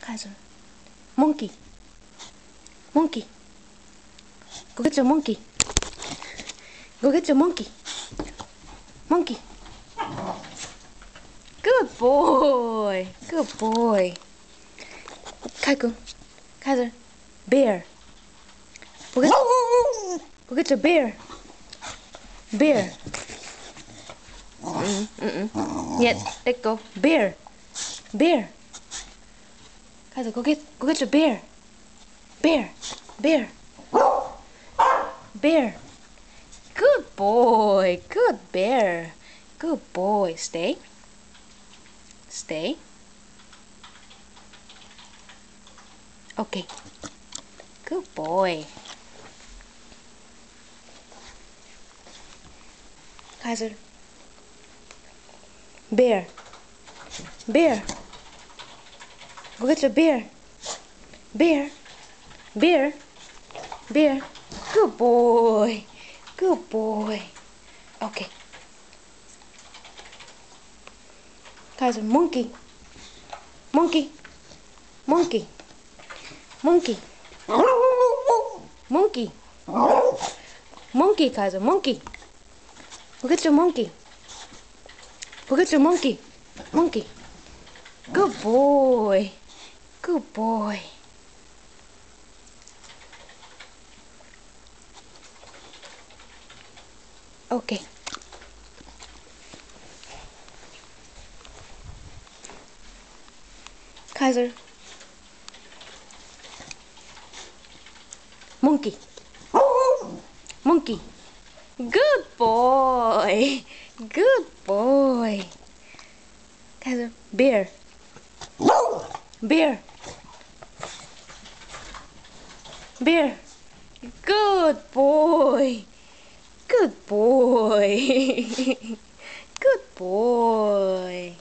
Kaiser. Monkey. Monkey. Go get your monkey. Go get your monkey. Monkey. Good boy. Good boy. Kaiku. Kaiser. Bear. Go get your bear. Bear. Yes, let go. Bear. Bear. Kaiser, go get your bear. Bear. Bear. Bear. Good boy. Good bear. Good boy. Stay. Stay. Okay. Good boy. Kaiser. Bear. Bear. Go get your bear. Bear. Bear. Bear. Good boy. Good boy. Okay. Kaiser, monkey. Monkey. Monkey. Monkey. Monkey. Monkey, Kaiser, monkey. Go get your monkey. Go get your monkey. Monkey. Good boy. Good boy. Okay. Kaiser. Monkey. Monkey. Good boy. Good boy. Kaiser. Bear. Bear. Bear. Good boy. Good boy. Good boy.